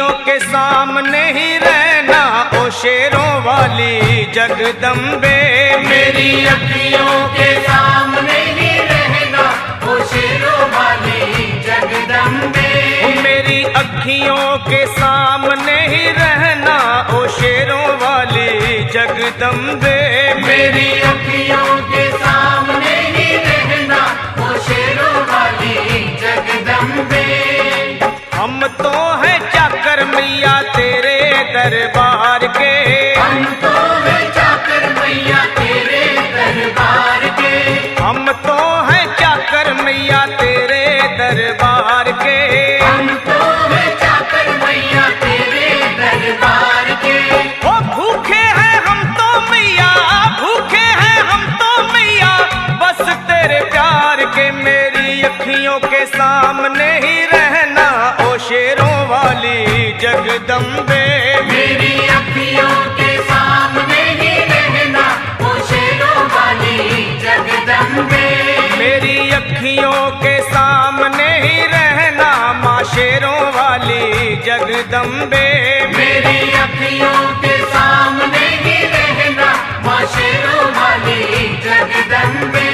अखियों के सामने ही रहना ओ शेरों वाली जगदम्बे। मेरी अखियों के सामने ही रहना ओ शेरों वाली जगदम्बे। मेरी अखियों के सामने ही रहना ओ शेरों वाली जगदम्बे। मेरी अखियों के सामने ही रहना ओ शेरों वाली जगदम्बे। हम तो हैं चाकर मैया तेरे दरबार के। हम तो हैं चाकर मैया तेरे दरबार के। हम तो हैं चाकर मैया तेरे दरबार के। हम तो हैं चाकर मैया तेरे दरबार के। ओ भूखे हैं हम तो मैया, भूखे हैं हम तो मैया बस तेरे प्यार के। मेरी अखियों के सामने ही रहना ओ शेरों वाली जगदम्बे। मेरी अखियों के सामने ही रहना ओ शेरों वाली जगदम्बे। मेरी अखियों के सामने ही रहना माँ शेरों वाली जगदम्बे। मेरी अखियों के सामने ही रहना माँ शेरों वाली जगदम्बे।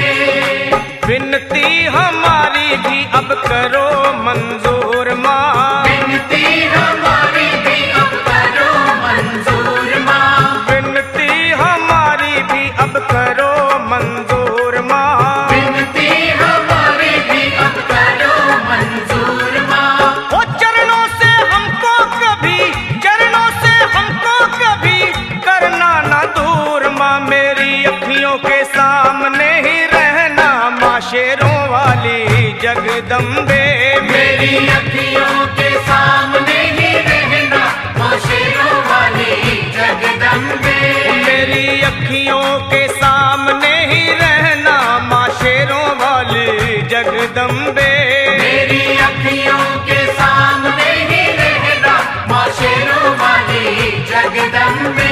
विनती हमारी भी अब करो मंजूर माँ। विनती हमारी भी अब करो मंजूर माँ। विनती हमारी भी अब करो मंजूर माँ। विनती हमारी भी अब करो मंजूर माँ। ओ चरणों से हमको कभी, चरणों से हमको कभी करना ना दूर माँ। मेरी अखियों के सामने ही रहना माँ शेरों वाली जगदम्बे। मेरी अखियों के सामने ही रहना माँ शेरों वाली जगदम्बे। मेरी अखियों के सामने ही रहना माँ शेरों वाली जगदम्बे। मेरी अखियों के सामने ही रहना माँ शेरों वाली जगदम्बे।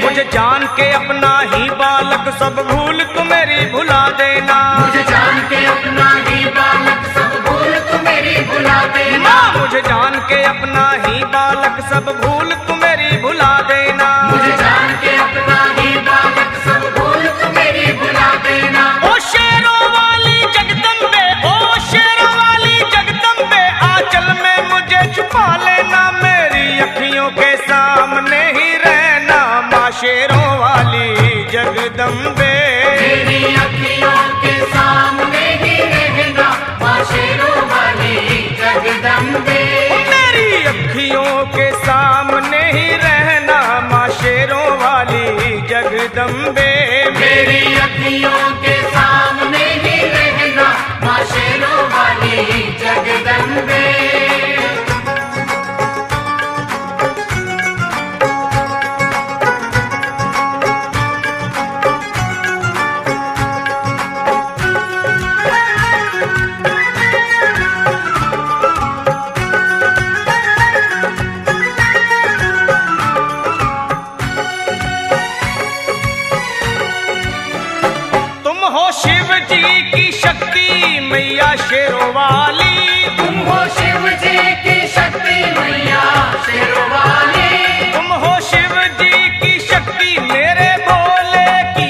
मुझे जान के अपना ही बालक सब भूल तू मेरी भुला देना। मुझे जान के अपना ही बालक सब भूल तू मेरी भुला देना। मुझे जान के अपना ही बालक सब भूल तू मेरी भुला देना। मुझे जान के अपना ही बालक सब भूल तू मेरी भुला देना। ओ शेरों वाली जगदम्बे, ओ शेरों वाली जगदम्बे आंचल में मुझे छुपा लेना। मेरी अखियों के सामने ही रहना माँ शेरों वाली जगदम्बे। मेरी अखियों के सामने ही रहना माँ शेरों वाली जगदम्बे। मेरी अखियों के सामने ही रहना माँ शेरों वाली जगदम्बे। मेरी अखियों के सामने ही रहना माँ शेरों वाली जगदम्बे। तुम हो शिव जी की शक्ति मैया शेरों वाली। तुम हो शिव जी की शक्ति मैया शेरों वाली। तुम हो शिव जी की शक्ति मेरे भोले की,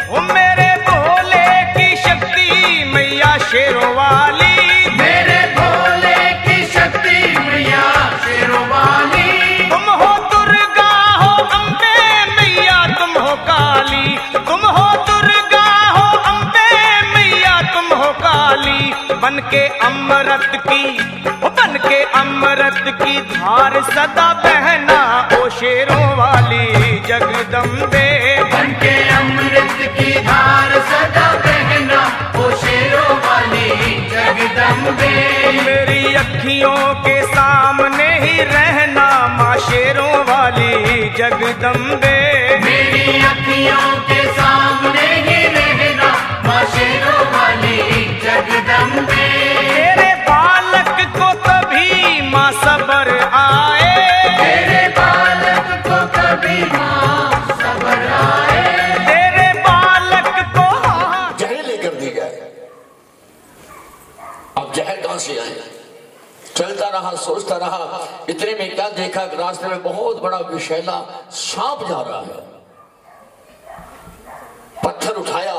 ओ मेरे भोले की शक्ति मैया शेरों वाली। मेरे भोले की शक्ति मैया शेरों वाली। तुम हो दुर्गा हो अम्बे मैया तुम हो काली। तुम हो दुर्गा हो अम्बे मैया तुम हो काली। बन के अमृत की, ओ बन के अमृत की धार सदा बहना ओ शेरों वाली जगदम्बे। बन के अमृत की धार सदा बहना ओ शेरों वाली जगदम्बे। मेरी अखियों के सामने ही रहना माँ शेरों वाली जगदम्बे। मेरी अखियों के सामने ही रहना माँ शेरों वाली जगदम्बे। तेरे बालक को कभी माँ सबर आए। तेरे बालक को कभी माँ सबर आए। तेरे बालक को जहर लेकर दी जाए। अब जहर कहां से आए? चलता रहा, सोचता रहा, इतने में क्या देखा कि रास्ते में बहुत बड़ा विषैला सांप जा रहा है। पत्थर उठाया,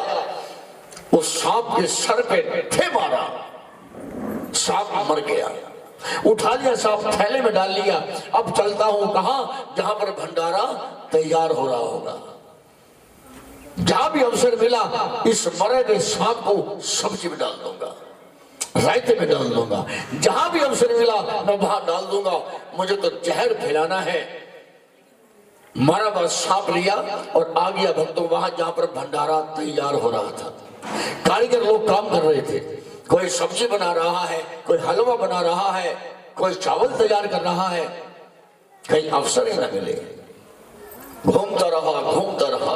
उस सांप के सर पे थे मारा, सांप मर गया। उठा लिया सांप, थैले में डाल लिया। अब चलता हूं कहां? जहां पर भंडारा तैयार हो रहा होगा। जहां भी अवसर मिला इस मरे हुए सांप को सब्जी में डाल दूंगा, रायते में डाल दूंगा। जहां भी अवसर मिला मैं वहां डाल दूंगा। मुझे तो जहर फैलाना है। मरा हुआ सांप लिया और आ गया भक्तों वहां जहां पर भंडारा तैयार हो रहा था। कारीगर लोग काम कर रहे थे। कोई सब्जी बना रहा है, कोई हलवा बना रहा है, कोई चावल तैयार कर रहा है। कहीं अवसर ही न मिले। घूमता रहा।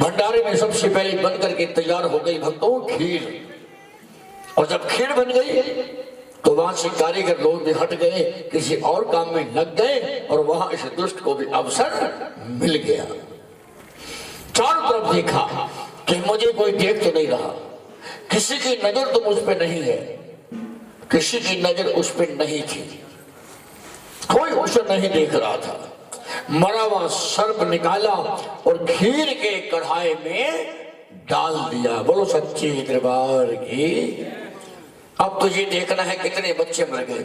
भंडारे में सबसे पहले बन करके तैयार हो गई भक्तों खीर। और जब खीर बन गई तो वहां से कारीगर लोग भी हट गए, किसी और काम में लग गए और वहां इस दुष्ट को भी अवसर मिल गया। चारों तरफ देखा कि मुझे कोई देख तो नहीं रहा, किसी की नजर तो मुझ पे नहीं है, किसी की नजर उस पे नहीं थी, कोई उसे नहीं देख रहा था। मरा हुआ सर्प निकाला और खीर के कढ़ाई में डाल दिया। बोलो सच्चे दरबार की। अब तुझे देखना है कितने बच्चे मर गए,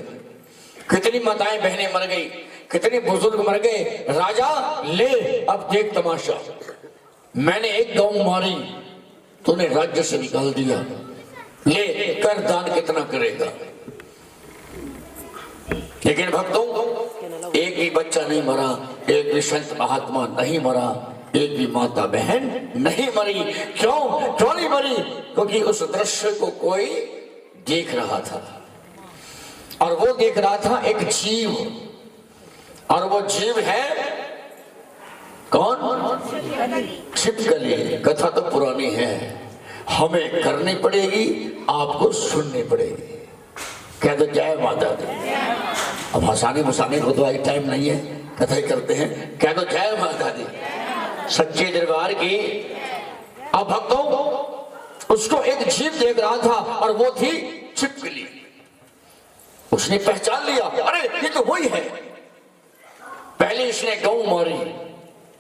कितनी माताएं बहनें मर गई, कितने बुजुर्ग मर गए। राजा ले अब देख तमाशा। मैंने एक गौ मारी, तूने राज्य से निकाल दिया। ले कर दान कितना करेगा। लेकिन भक्तों एक भी बच्चा नहीं मरा, एक भी संत महात्मा नहीं मरा, एक भी माता बहन नहीं मरी। क्यों नहीं मरी? क्योंकि उस दृश्य को कोई देख रहा था। और वो देख रहा था एक जीव, और वो जीव है कौन? छिपकली। कथा तो पुरानी है, हमें करनी पड़ेगी, आपको सुननी पड़ेगी। कह दो जय माता दी। अब हंसाने मुसाने को तो आज टाइम नहीं है, कथा ही करते हैं। कह दो जय माता दी, सच्चे दरबार की। अब भक्तों उसको एक जीव देख रहा था और वो थी छिपकली। उसने पहचान लिया, अरे ये तो वही है। पहले इसने गौ मारी,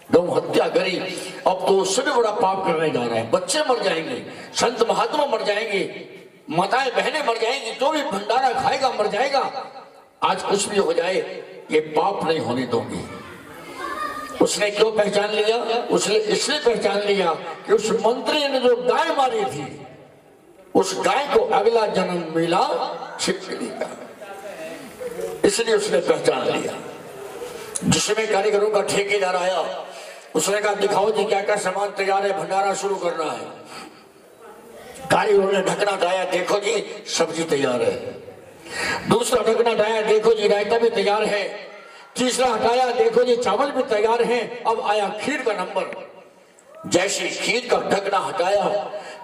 गौ हत्या करी, अब तो उससे भी बड़ा पाप करने जा रहा है। बच्चे मर जाएंगे, संत महात्मा मर जाएंगे, माताएं बहनें मर जाएंगी, जो भी भंडारा खाएगा मर जाएगा। आज कुछ भी हो जाए ये पाप नहीं होने दूंगी। उसने क्यों पहचान लिया? उसने इसलिए पहचान लिया कि उस मंत्री ने जो गाय मारी थी, उस गाय को अगला जन्म मिला छिपकली का, इसलिए उसने पहचान लिया। जिसमें कारीगरों का ठेकेदार आया, उसने कहा दिखाओ जी क्या क्या सामान तैयार है, भंडारा शुरू करना है। कारीगरों ने ढकना हटाया, देखो जी सब्जी तैयार है। दूसरा ढकना हटाया, देखो जी रायता भी तैयार है। तीसरा हटाया, देखो जी चावल भी तैयार है। अब आया खीर का नंबर। जैसे खीर का ढकना हटाया,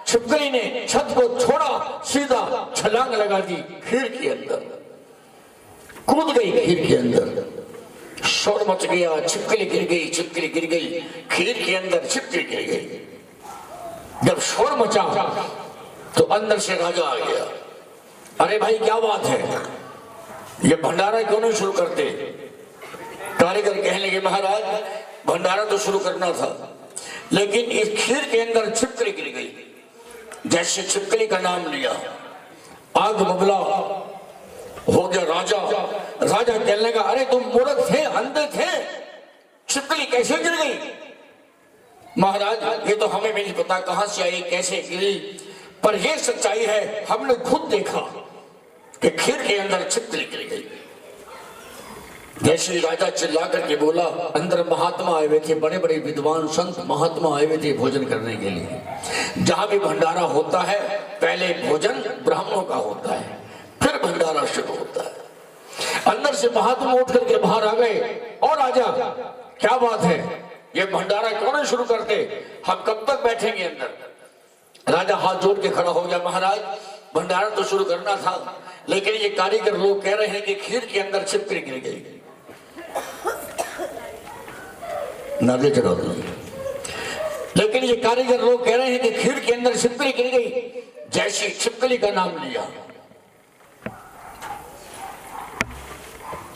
छिपकली ने छत को छोड़ा, सीधा छलांग लगा दी खीर के अंदर, कूद गई खीर के अंदर। शोर मच गया, छिपकली गिर गई, छिपकली गिर गई खीर के अंदर, छिपकली गिर गई। जब शोर मचा तो अंदर से राजा आ गया। अरे भाई क्या बात है, ये भंडारा क्यों नहीं शुरू करते? कारीगर कहने लगे महाराज भंडारा तो शुरू करना था, लेकिन इस खीर के अंदर छिपकली गिर गई। जैसे छिपकली का नाम लिया, आग बबला हो गया राजा। राजा कहने लगा अरे तुम मूर्ख थे, अंधे थे, छिपकली कैसे गिर गई? महाराज ये तो हमें भी नहीं पता कहां से आई, कैसे गिरी, पर यह सच्चाई है हमने खुद देखा कि खीर के अंदर छिपकली गिर गई। जैसे राजा चिल्ला करके बोला, अंदर महात्मा आए हुए थे, बड़े बड़े विद्वान संत महात्मा आए हुए थे भोजन करने के लिए। जहां भी भंडारा होता है पहले भोजन ब्राह्मणों का होता है, फिर भंडारा शुरू होता है। अंदर से महात्मा उठ करके बाहर आ गए, और राजा क्या बात है, ये भंडारा क्यों नहीं शुरू करते, हम कब तक बैठेंगे अंदर? राजा हाथ जोड़ के खड़ा हो गया, महाराज भंडारा तो शुरू करना था, लेकिन ये कारीगर लोग कह रहे हैं कि खीर के अंदर छिपकली गिर गई। नारे चढ़ा दो। लेकिन ये कारीगर लोग कह रहे हैं कि खीर के अंदर छिपकली गिर गई। जैसी छिपकली का नाम लिया,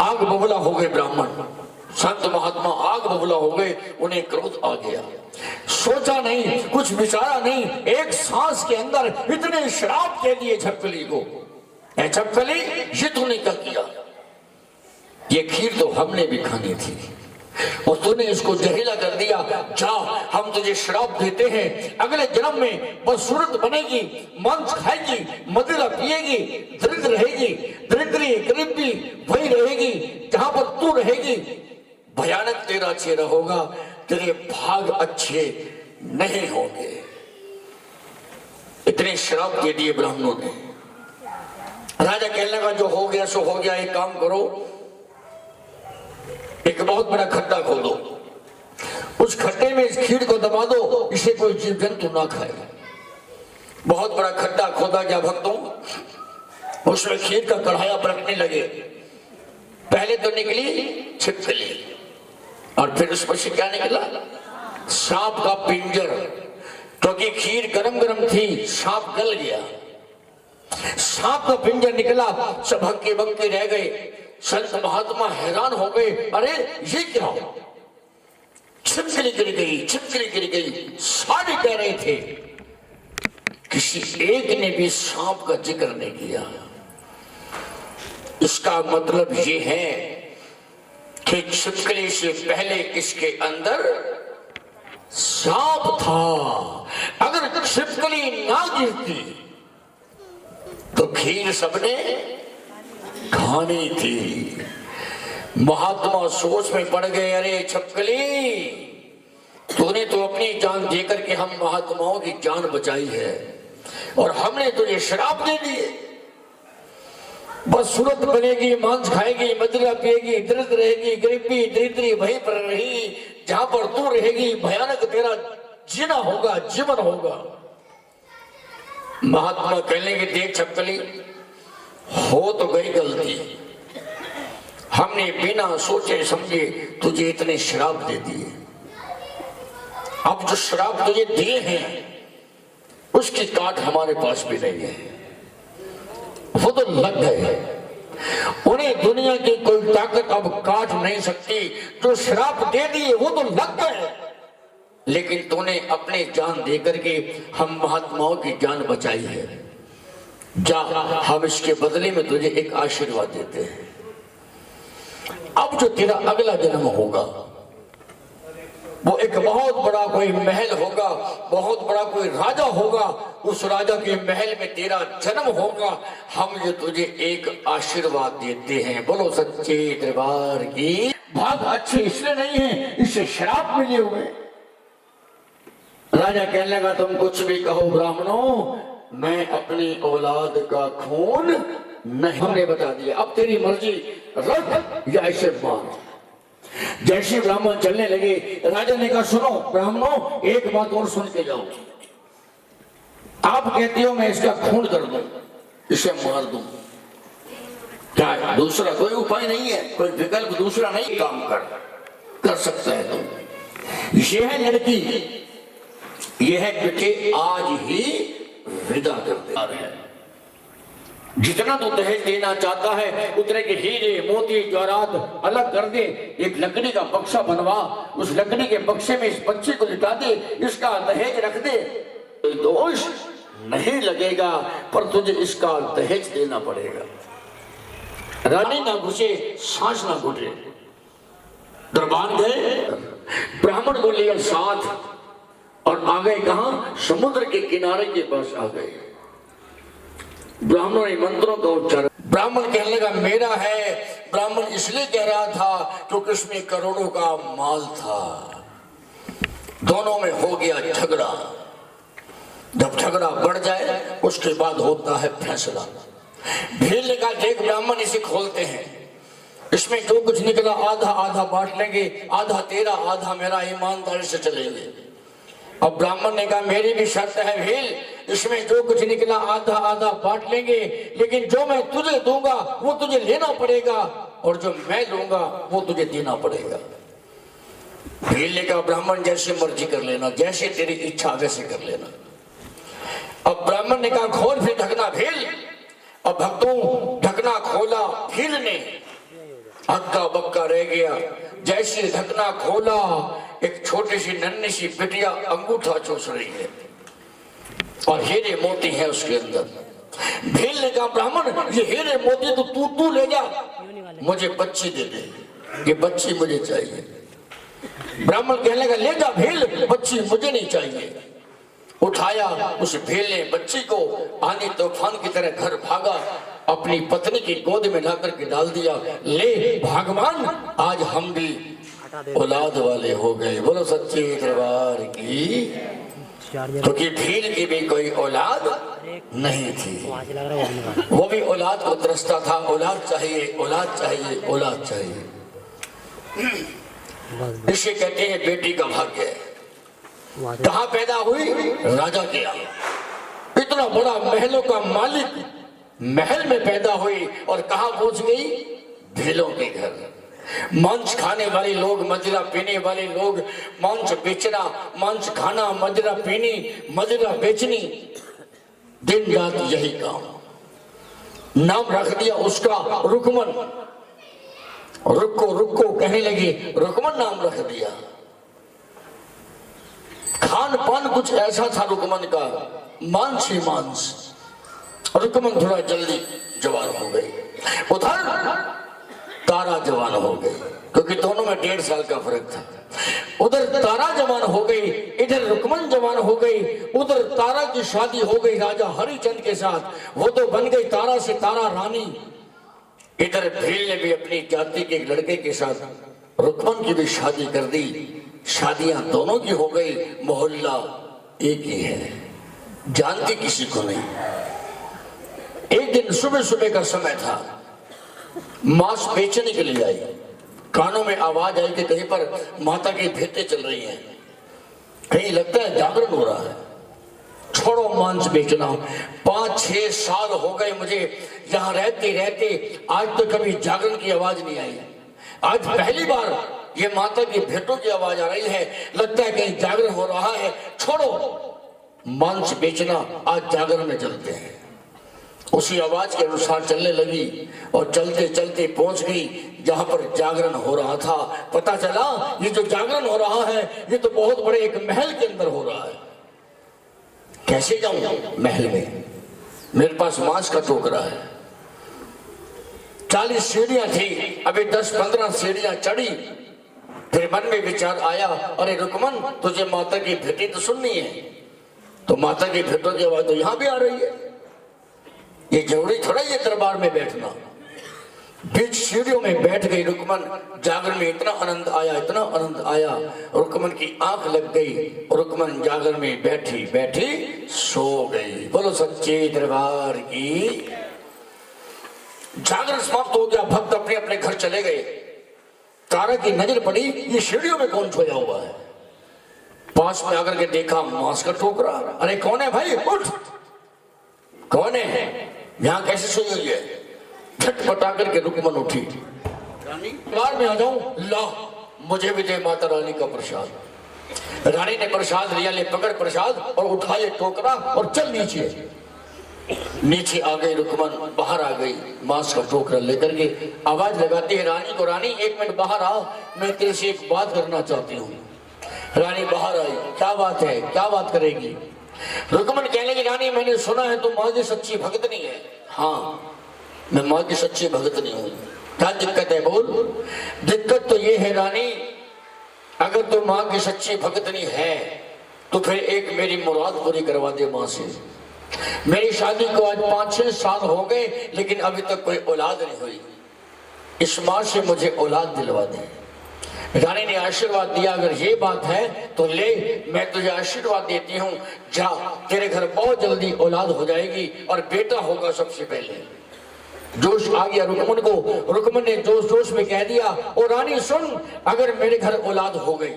आग बबूला हो गए ब्राह्मण, संत महात्मा आग बबूला हो गए, उन्हें क्रोध आ गया। सोचा नहीं, कुछ विचारा नहीं, एक सांस के अंदर इतने श्राप दे दिए छपकली को। ए छपकली, ये तूने क्या किया? ये खीर तो हमने भी खानी थी और तूने इसको जहरीला कर दिया। जा, हम तुझे श्राप देते हैं, अगले जन्म में बदसूरत बनेगी, मांस खाएगी, मदिरा पिएगी, दरिद्र रहेगी, दरिद्री गरीबी वही रहेगी जहां पर तू रहेगी। भयानक तेरा चेहरा होगा, तेरे भाग अच्छे नहीं होंगे। इतने श्राप दे दिए ब्राह्मणों ने। राजा कहने लगा जो हो गया सो हो गया, एक काम करो, एक बहुत बड़ा खड्डा खोदो, उस खड्डे में इस खीर को दबा दो, इसे कोई जीव जंतु ना खाए। बहुत बड़ा खड्डा खोदा गया भक्तों, उसमें खीर का कढ़ाया पलटने लगे। पहले तो निकली छिपकली और फिर उसमें से क्या निकला? सांप का पिंजर, क्योंकि खीर गरम गरम थी, सांप गल गया। सांप का पिंजर निकला, सब हक्के बक्के रह गए। संत महात्मा हैरान हो गए, अरे ये क्या? छिपकली गिर गई, छिपकली गिर गई। सारे कह रहे थे, किसी एक ने भी सांप का जिक्र नहीं किया। इसका मतलब ये है कि छिपकली से पहले इसके अंदर सांप था। अगर छिपकली ना गिरती तो खीर सबने खानी थी। महात्मा सोच में पड़ गए, अरे छिपकली, तूने तो अपनी जान देकर के हम महात्माओं की जान बचाई है और हमने तुझे शराब दे दिए। बस सूरत बनेगी, मांस खाएगी, मदिरा पिएगी, दरिद्र रहेगी, गरीबी दरिद्री वहीं पर रही जहां पर तू रहेगी। भयानक तेरा जीना होगा, जीवन होगा। महात्मा कहने की देख छिपकली, हो तो गई गलती, हमने बिना सोचे समझे तुझे इतने श्राप दे दिए। अब जो श्राप तुझे दिए हैं उसकी काट हमारे पास भी नहीं है, वो तो लग गए। उन्हें दुनिया की कोई ताकत अब काट नहीं सकती। जो श्राप दे दिए वो तो लग गए, लेकिन तूने अपने जान दे करके हम महात्माओं की जान बचाई है। जा, हम इसके बदले में तुझे एक आशीर्वाद देते हैं। अब जो तेरा अगला जन्म होगा वो एक बहुत बड़ा कोई महल होगा, बहुत बड़ा कोई राजा होगा। उस राजा के महल में तेरा जन्म होगा। हम ये तुझे एक आशीर्वाद देते हैं। बोलो सच्चे दरबार की। भाग अच्छे इसलिए नहीं है, इससे श्राप मिले हुए। राजा कहने लगा, तुम कुछ भी कहो ब्राह्मणों, मैं अपनी औलाद का खून नहीं। हमने बता दिया, अब तेरी मर्जी, रख या ऐसे मार। जैसे ब्राह्मण चलने लगे, राजा ने कहा, सुनो ब्राह्मणों, एक बात और सुन के जाओ। आप कहते हो मैं इसका खून कर दूं, इसे मार दूं, क्या दूसरा कोई उपाय नहीं है? कोई विकल्प दूसरा नहीं काम कर सकता है तुम? ये है लड़की, ये है बेटे, आज ही विदा कर दे। जितना तू दहेज देना चाहता है उतने के हीरे मोती जवाहरात अलग कर दे, एक लकड़ी का बक्सा बनवा, उस लकड़ी के बक्से में इस बच्चे को लिटा दे, इसका दहेज रख दे। दोष नहीं लगेगा पर तुझे इसका दहेज देना पड़ेगा। रानी ना घुसे, सांस ना घुटे। दरबार गए, ब्राह्मण को लिया साथ और आ गए कहां? समुद्र के किनारे के पास आ गए। ब्राह्मणों ने मंत्रों का उच्चारण। ब्राह्मण कहने लगा, मेरा है। ब्राह्मण इसलिए कह रहा था क्योंकि उसमें करोड़ों का माल था। दोनों में हो गया झगड़ा। जब झगड़ा बढ़ जाए उसके बाद होता है फैसला। भीड़ ने कहा, देख ब्राह्मण, इसे खोलते हैं, इसमें जो कुछ निकला आधा आधा बांट लेंगे, आधा तेरा आधा मेरा, ईमानदारी से चलेंगे। अब ब्राह्मण ने कहा, मेरी भी शर्त है भील, इसमें जो कुछ निकला आधा आधा बांट लेंगे, लेकिन जो मैं तुझे दूंगा वो तुझे लेना पड़ेगा और जो मैं लूंगा वो तुझे देना पड़ेगा। भील ने कहा, ब्राह्मण जैसे मर्जी कर लेना, जैसे तेरी इच्छा वैसे कर लेना। अब ब्राह्मण ने कहा, खोल फिर ढकना भील। अब भक्तों ढकना खोला भील ने, हक्का बक्का रह गया। जैसे ढकना खोला, एक छोटी सी नन्ही सी बिटिया अंगूठा चूस रही है और हीरे मोती है उसके अंदर। भील ने कहा ब्राह्मण ये हीरे मोती तो तू ले जा, मुझे बच्ची दे दे, ये बच्ची मुझे चाहिए। ब्राह्मण कहने लगा ले जा भील, बच्ची मुझे नहीं चाहिए। उठाया उस भील ने बच्ची को आंधी तूफान की तरह घर भागा, अपनी पत्नी की गोद में लाकर के डाल दिया। ले भगवान आज हम भी औलाद वाले हो गए। बोलो सच्चे दरबार की। क्योंकि भील की भी कोई औलाद नहीं थी, वो भी औलाद को तरसता था। औलाद चाहिए, औलाद चाहिए, औलाद चाहिए। इसे कहते हैं बेटी का भाग्य। कहाँ पैदा हुई? राजा के यहाँ। इतना बड़ा महलों का मालिक महल में पैदा हुई और कहाँ पहुंच गई? भीलों के घर। मांस खाने वाले लोग, मदिरा पीने वाले लोग, मांस बेचना, मांस खाना, मदिरा पीनी, मदिरा बेचनी, दिन रात यही काम। नाम रख दिया उसका रुकमन। रुको रुको कहने लगी, रुकमन नाम रख दिया। खान पान कुछ ऐसा था रुकमन का, मांस ही मांस। रुकमन थोड़ा जल्दी जवान हो गई, उधर तारा जवान हो गई, क्योंकि दोनों में 1.5 साल का फर्क था। उधर तारा जवान हो गई, इधर रुकमन जवान हो गई। उधर तारा की शादी हो गई राजा हरिचंद के साथ, वो तो बन गई तारा से तारा रानी। इधर भील ने भी अपनी जाति के एक लड़के के साथ रुकमन की भी शादी कर दी। शादियां दोनों की हो गई, मोहल्ला एक ही है, जानती किसी को नहीं। एक दिन सुबह सुबह का समय था, मांस बेचने के लिए आई। कानों में आवाज आई कि कहीं पर माता की भेंटें चल रही हैं, कहीं लगता है जागरण हो रहा है। छोड़ो मांस बेचना, 5-6 साल हो गए मुझे यहाँ रहते रहते, आज तो कभी जागरण की आवाज नहीं आई। आज पहली बार ये माता की भेंटों की आवाज आ रही है, लगता है कहीं जागरण हो रहा है। छोड़ो मांस बेचना, आज जागरण में चलते हैं। उसी आवाज के अनुसार चलने लगी और चलते चलते पहुंच गई जहां पर जागरण हो रहा था। पता चला ये जो जागरण हो रहा है ये तो बहुत बड़े एक महल के अंदर हो रहा है। कैसे जाऊं महल में? मेरे पास मांस का टोकरा है, 40 सीढ़ियां थी, अभी 10-15 सीढ़ियां चढ़ी। फिर मन में विचार आया, अरे रुकमन तुझे माता की भेंटें तो सुननी है, तो माता की भेंटों की आवाज तो यहां भी आ रही है, ये जरूरी थोड़ा ये दरबार में बैठना। बीच सीढ़ियों में बैठ गई रुकमन। जागरण में इतना आनंद आया, इतना आनंद आया, रुकमन की आंख लग गई। रुकमन जागरण में बैठी बैठी सो गई। बोलो सच्चे दरबार की। जागरण समाप्त हो गया, भक्त अपने अपने घर चले गए। तारा की नजर पड़ी, ये सीढ़ियों में कौन सोया हुआ है? पास में आकर के देखा मांस का टोकरा। अरे कौन है भाई, उठ, कौन है? यहाँ कैसे सोई हुई है? झटपटा करके रुकमन उठी। रानी बार में आ जाऊं, ला मुझे भी दे माता रानी का प्रसाद। रानी ने प्रसाद लिया, ले पकड़ प्रसाद और उठा ये टोकरा और चल नीचे। नीचे आ गई रुकमन, बाहर आ गई मांस का टोकरा लेकर के। आवाज लगाती है रानी को, रानी 1 मिनट बाहर आओ, मैं तेरे से एक बात करना चाहती हूँ। रानी बाहर आई, क्या बात है, क्या बात करेगी? रुकमन कहने लगी, रानी मैंने सुना है तुम माँ की सच्ची भगतनी है। हाँ मैं माँ की सच्ची भगतनी हूँ। क्या दिक्कत है बोल? दिक्कत तो ये है रानी, अगर तुम माँ की सच्ची भगतनी है तो फिर एक मेरी मुराद पूरी करवा दे माँ से। मेरी शादी को आज 5-6 साल हो गए, लेकिन अभी तक कोई औलाद नहीं हुई। इस माँ से मुझे औलाद दिलवा दे। रानी ने आशीर्वाद दिया, अगर ये बात है तो ले, मैं तुझे आशीर्वाद देती हूँ, जा तेरे घर बहुत जल्दी औलाद हो जाएगी और बेटा होगा सबसे पहले। जोश आ गया रुकमन को। रुकमन ने जोश जोश में कह दिया, ओ रानी सुन, अगर मेरे घर औलाद हो गई,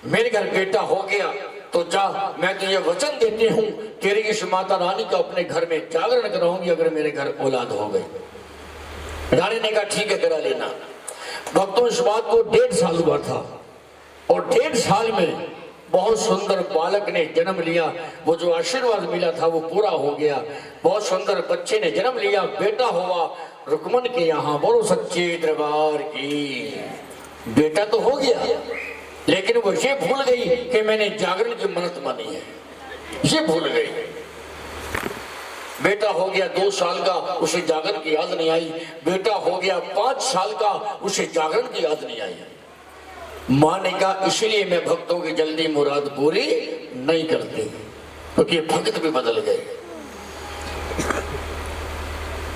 मेरे घर बेटा हो गया, तो जा मैं तुझे वचन देती हूँ तेरी इस माता रानी का अपने घर में जागरण कराऊंगी अगर मेरे घर औलाद हो गई। रानी ने कहा ठीक है करा लेना। भक्तों इस बात को 1.5 साल हुआ था और 1.5 साल में बहुत सुंदर बालक ने जन्म लिया। वो जो आशीर्वाद मिला था वो पूरा हो गया। बहुत सुंदर बच्चे ने जन्म लिया, बेटा हुआ रुकमन के यहाँ, बोलो सच्चे दरबार की। बेटा तो हो गया, लेकिन वो ये भूल गई कि मैंने जागरण की मन्नत मानी है, ये भूल गई। बेटा हो गया 2 साल का, उसे जागरण की याद नहीं आई। बेटा हो गया 5 साल का, उसे जागरण की याद नहीं आई। मां ने कहा इसलिए मैं भक्तों की जल्दी मुराद पूरी नहीं करती, क्योंकि भक्त भी बदल गए।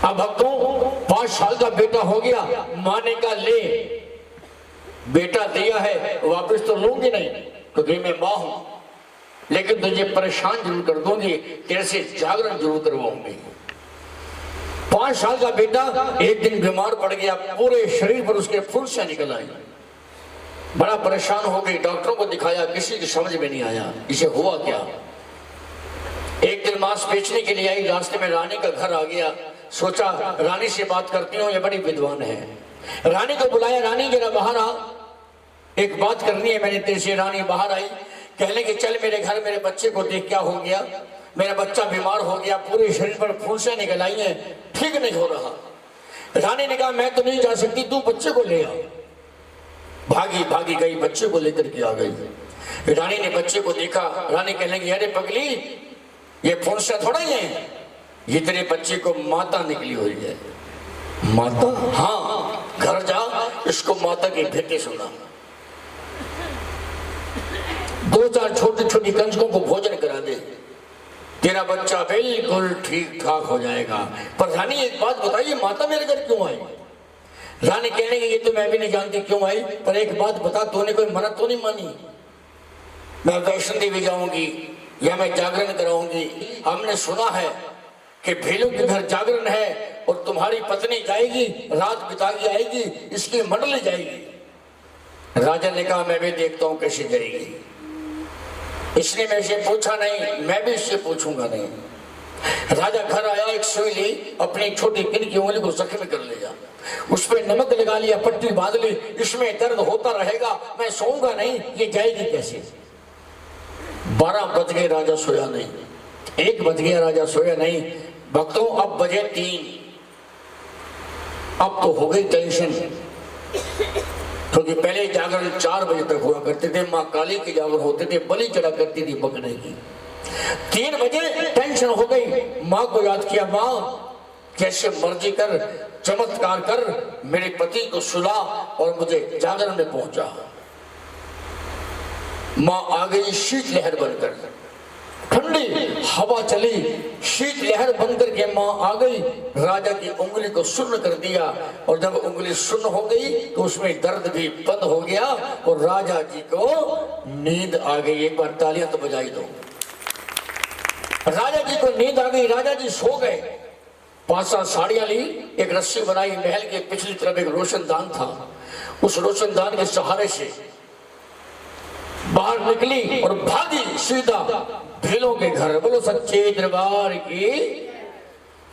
अब भक्तों 5 साल का बेटा हो गया, मां ने कहा ले बेटा दिया है, वापस तो लूंगी नहीं क्योंकि मैं मां हूं, लेकिन तुझे परेशान जरूर कर दूंगी, तेरे से जागरण जरूर करवाऊंगी। 5 साल का बेटा एक दिन बीमार पड़ गया, पूरे शरीर पर उसके फुंसियां निकल आई। बड़ा परेशान हो गई, डॉक्टरों को दिखाया, किसी की समझ में नहीं आया इसे हुआ क्या। एक दिन मांस बेचने के लिए आई, रास्ते में रानी का घर आ गया। सोचा रानी से बात करती हूँ, ये बड़ी विद्वान है। रानी को बुलाया, रानी जरा बाहर आ, एक बात करनी है मैंने तेरे से। रानी बाहर आई, कहने कि चल मेरे घर, मेरे बच्चे को देख क्या हो गया। मेरा बच्चा बीमार हो गया, पूरे शरीर पर फुंसियां निकल आई हैं, ठीक नहीं हो रहा। रानी ने कहा मैं तो नहीं जा सकती, तू बच्चे को ले आ। भागी भागी गई, बच्चे को लेकर के आ गई। रानी ने बच्चे को देखा, रानी कहने लगी अरे पगली, ये फुंसियां थोड़ा ही है, ये तेरे बच्चे को माता निकली हुई है। माता? हाँ, घर जा, इसको माता की भेंटें सुना। 2-4 छोटी छोटी कंजकों को भोजन करा दे, तेरा बच्चा बिल्कुल ठीक ठाक हो जाएगा। पर रानी एक बात बताइए, माता मेरे घर क्यों आई? रानी कहने की ये तो मैं भी नहीं जानती क्यों आई, पर एक बात बता, तूने कोई मन्नत तो नहीं मानी? मैं वैष्णो देवी जाऊंगी या मैं जागरण कराऊंगी। हमने सुना है कि भीलों के घर जागरण है और तुम्हारी पत्नी जाएगी, रात बिता के आएगी, इसकी मंडली जाएगी। राजा ने कहा मैं भी देखता हूं कैसे जाएगी। इसने मेरे से पूछा नहीं, मैं भी इससे पूछूंगा नहीं। राजा घर आया, एक सुई ली, अपनी छोटी किन की उंगली को जख्म कर लिया, उस पर नमक लगा लिया, पट्टी बांध ली, इसमें दर्द होता रहेगा, मैं सोऊंगा नहीं, ये जाएगी कैसे। 12 बज गए, राजा सोया नहीं। 1 बज गया, राजा सोया नहीं। भक्तों अब बजे 3। अब तो हो गई टेंशन, क्योंकि पहले जागरण 4 बजे तक हुआ करते थे, माँ काली के जागरण होते थे, बलि चढ़ा करती थी बकरे की। 3 बजे टेंशन हो गई, माँ को याद किया, माँ कैसे मर्जी कर, चमत्कार कर, मेरे पति को सुला और मुझे जागरण में पहुंचा। माँ आ गई शीत लहर बनकर, ठंडी हवा चली, शीत लहर बनकर के माँ आ गई, राजा की उंगली को सुन्न कर दिया, और जब उंगली सुन्न हो गई तो उसमें दर्द भी बंद हो गया और राजा जी को नींद आ गई। एक बार तालियां तो बजाई दो। राजा जी को नींद आ गई, राजा जी सो गए। 5-7 साड़ियां ली, एक रस्सी बनाई, महल के पिछली तरफ एक रोशनदान था, उस रोशनदान के सहारे से बाहर निकली और भागी सीधा भीलों के घर। बोलो सच्चे दरबार की।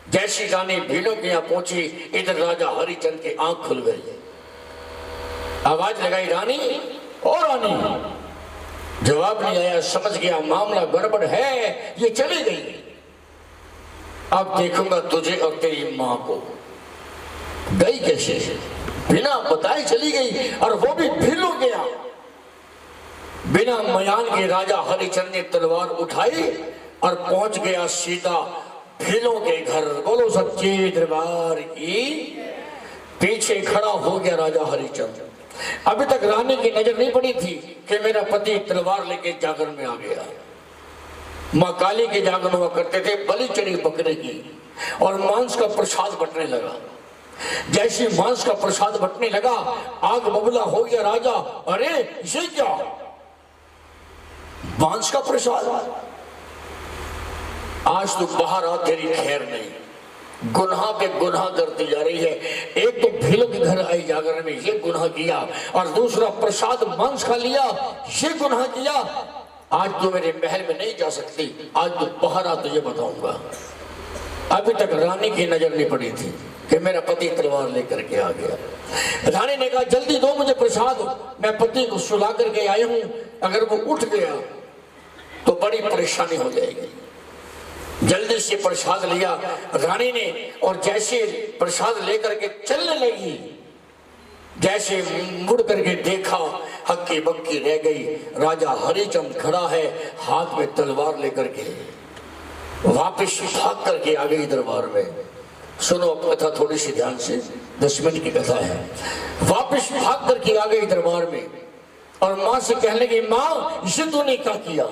जैसी रानी भीलों के यहाँ पहुंची, इधर राजा हरिचंद की आंख खुल गई। आवाज लगाई रानी, ओ रानी। जवाब नहीं आया, समझ गया मामला गड़बड़ है, ये चली गई। अब देखूंगा तुझे और तेरी मां को। गई कैसे? बिना बताए चली गई, और वो भी भीलों के यहाँ। बिना मयान के राजा हरिचंद ने तलवार उठाई और पहुंच गया सीधा भीलों के घर। बोलो सच्चे दरबार की। पीछे खड़ा हो गया राजा हरिचंद। अभी तक रानी की नजर नहीं पड़ी थी कि मेरा पति तलवार लेके जागरण में आ गया। माँ काली के जागरण हुआ करते थे, बलि चढ़ी बकरे की, और मांस का प्रसाद बटने लगा। जैसे मांस का प्रसाद बटने लगा, आग बबूला हो गया। राजा, अरे ये क्या, मांस का प्रसाद? आज तू बाहर आ, तेरी खैर नहीं। गुनाह पे गुनाह करती जा रही है। एक तो भीलों के घर आई जागरण में, ये गुनाह किया, और दूसरा प्रसाद मांस खा लिया, ये गुनाह किया। आज तू मेरे महल में नहीं जा सकती, आज तू बाहर आ, तुझे बताऊंगा। अभी तक रानी की नजर नहीं पड़ी थी कि मेरा पति तलवार लेकर के आ गया। रानी ने कहा जल्दी दो मुझे प्रसाद, मैं पति को सुला करके आई हूं, अगर वो उठ गया तो बड़ी परेशानी हो जाएगी। जल्दी से प्रसाद लिया रानी ने, और जैसे प्रसाद लेकर के चलने लगी, जैसे मुड़ करके देखा हक्की बक्की रह गई। राजा हरिचंद खड़ा है हाथ में तलवार लेकर के, वापस भाग करके आ गई दरबार में। सुनो कथा थोड़ी सी ध्यान से, 10 मिनट की कथा है। वापस भाग करके आ गई दरबार में और मां से कहने लगी, मां इसे तूने क्या किया?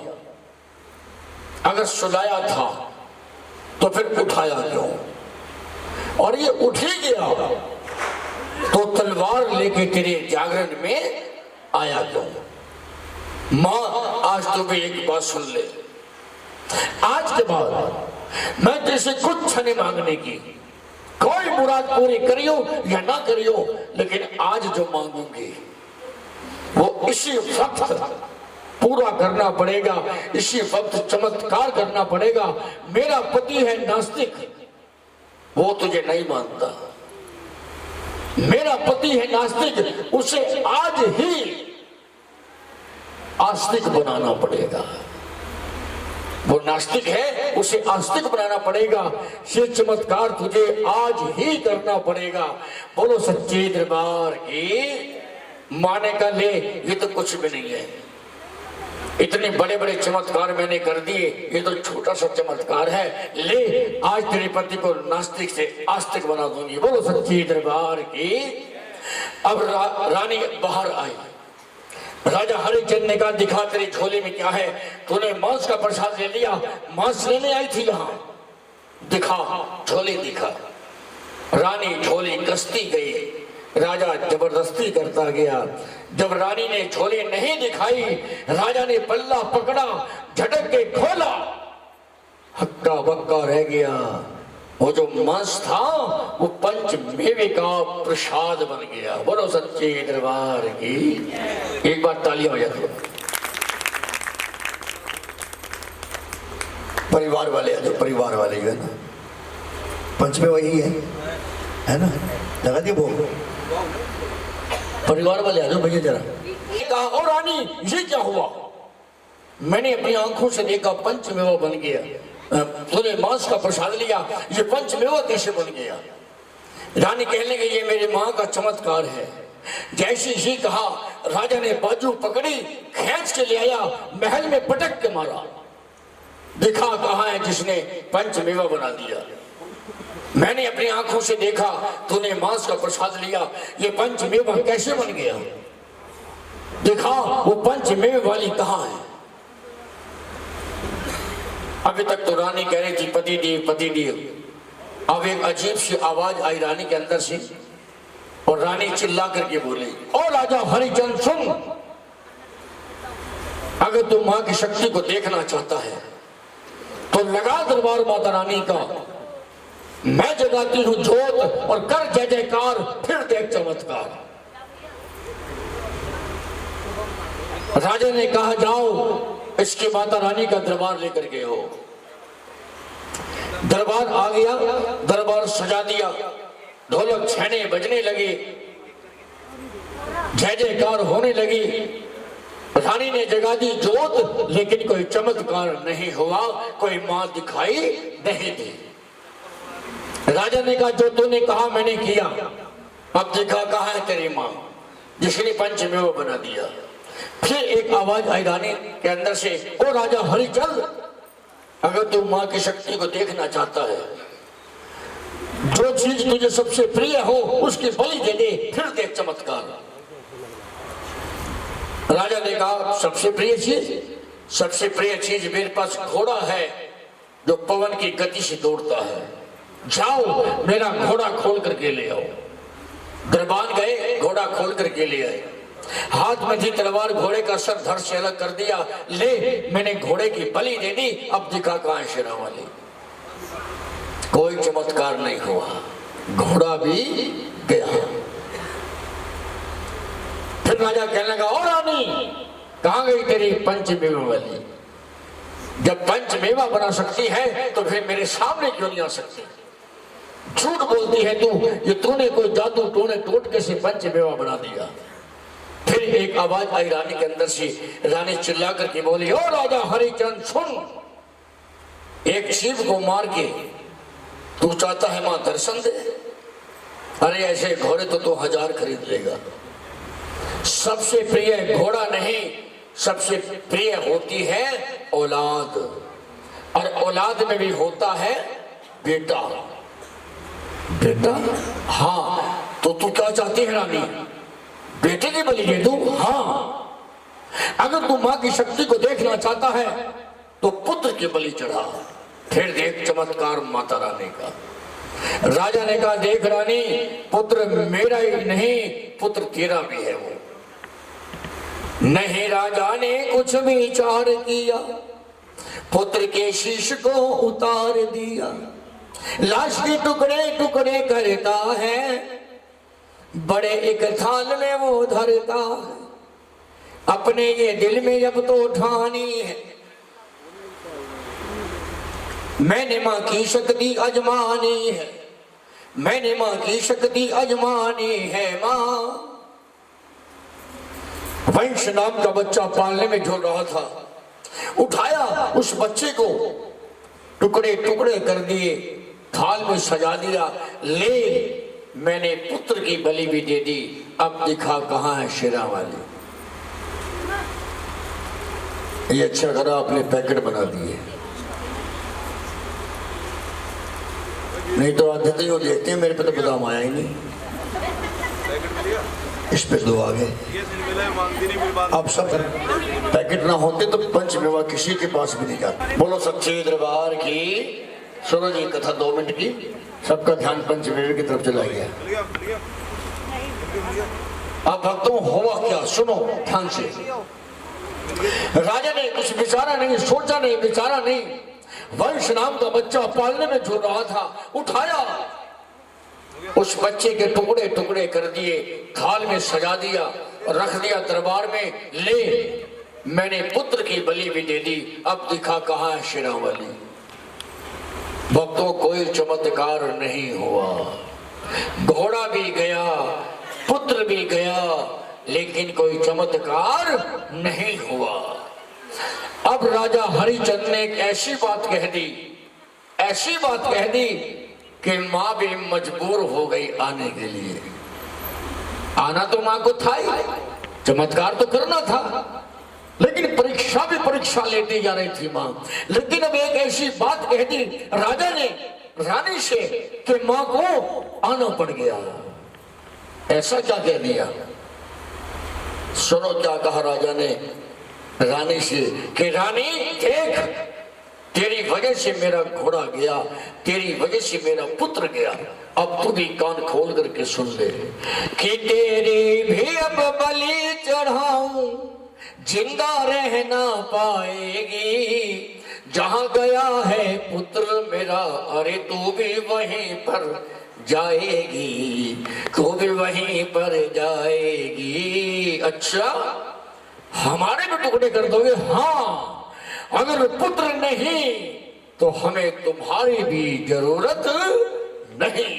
अगर सुलाया था तो फिर उठाया क्यों? और ये उठ ही गया तो तलवार लेके तेरे जागरण में आया क्यों? मां आज तो भी एक बात सुन ले, आज के बाद मैं तेरे कुछ नहीं मांगने की, कोई मुराद पूरी करियो या ना करियो, लेकिन आज जो मांगूंगी वो इसी वक्त पूरा करना पड़ेगा, इसी वक्त चमत्कार करना पड़ेगा। मेरा पति है नास्तिक, वो तुझे नहीं मानता। मेरा पति है नास्तिक, उसे आज ही आस्तिक बनाना पड़ेगा। वो नास्तिक है, उसे आस्तिक बनाना पड़ेगा। ये चमत्कार तुझे आज ही करना पड़ेगा। बोलो सच्चे दरबार की। माने का ले, ये तो कुछ भी नहीं है, इतने बड़े बड़े चमत्कार मैंने कर दिए, ये तो छोटा सा चमत्कार है। ले, आज तेरे पति को नास्तिक से आस्तिक बना दूंगी। बोलो सच्ची दरबार की। अब रानी बाहर आई। राजा हरिचंद ने कहा, दिखा तेरी झोली में क्या है? तूने मांस का प्रसाद ले लिया, मांस लेने आई थी यहाँ, दिखा झोली दिखा। रानी झोली कसती गई, राजा जबरदस्ती करता गया। जब रानी ने झोली नहीं दिखाई, राजा ने पल्ला पकड़ा, झटक के खोला, हक्का बक्का रह गया। वो जो मांस था वो पंच मेवे का प्रसाद बन गया। बोलो सच्चे दरबार की। एक बार तालियां हो जाती। परिवार वाले जो परिवार वाले है ना, पंच में वही है ना, लगा दिए बोल। परिवार वाले आ जाओ भैया जरा। कहा, और रानी ये क्या हुआ? मैंने अपनी आंखों से देखा पंचमेवा बन गया। तूने मांस का प्रसाद लिया, ये पंचमेवा कैसे बन गया? रानी कहने लगी, ये मेरी माँ का चमत्कार है। जैसे ही कहा, राजा ने बाजू पकड़ी, खींच के ले आया, महल में पटक के मारा। दिखा कहाँ है जिसने पंचमेवा बना दिया? मैंने अपनी आंखों से देखा, तूने मांस का प्रसाद लिया, ये पंचमेवा कैसे बन गया? देखा वो पंचमेवे वाली कहाँ है? अभी तक तो रानी कह रही थी पति देव पति देव। अब एक अजीब सी आवाज आई रानी के अंदर से, और रानी चिल्ला करके बोली, ओ राजा हरिचंद सुन, अगर तू मां की शक्ति को देखना चाहता है तो लगा दरबार माता रानी का। मैं जगाती हूं जोत और कर जय जयकार, फिर देख चमत्कार। राजा ने कहा, जाओ इसकी माता रानी का दरबार लेकर के हो। दरबार आ गया, दरबार सजा दिया, ढोलक छेने बजने लगे, जय जयकार होने लगी। रानी ने जगा दी जोत, लेकिन कोई चमत्कार नहीं हुआ, कोई मां दिखाई नहीं दी। राजा ने कहा, जो तूने कहा मैंने किया, अब देखा कहाँ है तेरी मां जिसने पंचमेवा बना दिया। फिर एक आवाज आई रानी के अंदर से, ओ राजा हरिचंद, अगर तू मां की शक्ति को देखना चाहता है, जो चीज तुझे सबसे प्रिय हो उसकी बलि दे दे, फिर देख चमत्कार। राजा ने कहा, सबसे प्रिय चीज मेरे पास घोड़ा है जो पवन की गति से दौड़ता है। जाओ मेरा घोड़ा खोल करके ले आओ। दरबार गए, घोड़ा खोल करके ले आए। हाथ में थी तलवार, घोड़े का सर धड़ से अलग कर दिया। ले, मैंने घोड़े की बलि दे दी, अब दिखा कहां है शेरा वाली। कोई चमत्कार नहीं हुआ, घोड़ा भी गया। फिर राजा कहने लगा, ओ रानी, कहां गई तेरी पंचमेवा वाली? जब पंचमेवा बना सकती है तो फिर मेरे सामने क्यों नहीं आ सकती? झूठ बोलती है तू, ये तूने कोई जादू टोने टोटके से पंचमेवा बना दिया। फिर एक आवाज आई रानी के अंदर से, रानी चिल्ला करके बोली, ओ राजा हरिचंद सुन, एक जीव को मार के तू चाहता है मां दर्शन दे? अरे ऐसे घोड़े तो तू 1000 खरीद लेगा। सबसे प्रिय घोड़ा नहीं, सबसे प्रिय होती है औलाद, और औलाद में भी होता है बेटा। बेटा? हाँ, तो तू क्या चाहती है रानी? बेटे की बलि दे दूं? हाँ। अगर तू मां की शक्ति को देखना चाहता है तो पुत्र की बलि चढ़ा। फिर देख चमत्कार माता रानी का। राजा ने कहा, देख रानी, पुत्र मेरा ही नहीं, पुत्र तेरा भी है वो। नहीं राजा ने कुछ विचार किया, पुत्र के शीश को उतार दिया। लाश के टुकड़े टुकड़े करता है, बड़े एक थाल में वो धरता है। अपने ये दिल में अब तो ठानी है, मैंने मां की शक्ति अजमानी है, मैंने मां की शक्ति अजमानी है मां। वंश नाम का बच्चा पालने में झूल रहा था, उठाया उस बच्चे को, टुकड़े टुकड़े कर दिए, थाल में सजा दिया। ले, मैंने पुत्र की बलि भी दे दी, अब दिखा कहां है शेरा वाली। ये अच्छा करा आपने पैकेट बना दिए, नहीं तो आते तो देखते हैं मेरे पे तो बादाम आया ही नहीं। इस पे 2 आ गए। अब सब पैकेट ना होते तो पंचमेवा किसी के पास भी नहीं जाते। बोलो सच्चे दरबार की। सुनो जी कथा 2 मिनट की, सबका ध्यान पंचमेवे की तरफ चला गया। अब भक्तों हुआ क्या, सुनो ध्यान से। राजा ने कुछ विचारा नहीं, सोचा नहीं, विचारा नहीं। वंश नाम का बच्चा पालने में झूल रहा था, उठाया उस बच्चे के टुकड़े टुकड़े कर दिए, थाल में सजा दिया, रख दिया दरबार में। ले, मैंने पुत्र की बलि भी दे दी, अब दिखा कहां है शेरा वाली। भक्तों कोई चमत्कार नहीं हुआ, घोड़ा भी गया, पुत्र भी गया, लेकिन कोई चमत्कार नहीं हुआ। अब राजा हरिचंद ने एक ऐसी बात कह दी, ऐसी बात कह दी कि मां भी मजबूर हो गई आने के लिए। आना तो मां को था ही, चमत्कार तो करना था, लेकिन परीक्षा भी परीक्षा लेती जा रही थी मां। लेकिन अब एक ऐसी बात कह दी राजा ने रानी से कि मां को आना पड़ गया। ऐसा क्या कह दिया, सुनो क्या कहा राजा ने रानी से कि रानी देख, तेरी वजह से मेरा घोड़ा गया, तेरी वजह से मेरा पुत्र गया। अब तू भी कान खोल करके सुन ले कि तेरी भी अब बलि चढ़ाऊं, जिंदा रह ना पाएगी। जहां गया है पुत्र मेरा, अरे तू भी वहीं पर जाएगी, तू भी वहीं पर जाएगी। अच्छा, हमारे भी टुकड़े कर दोगे? हाँ, अगर पुत्र नहीं तो हमें तुम्हारी भी जरूरत नहीं,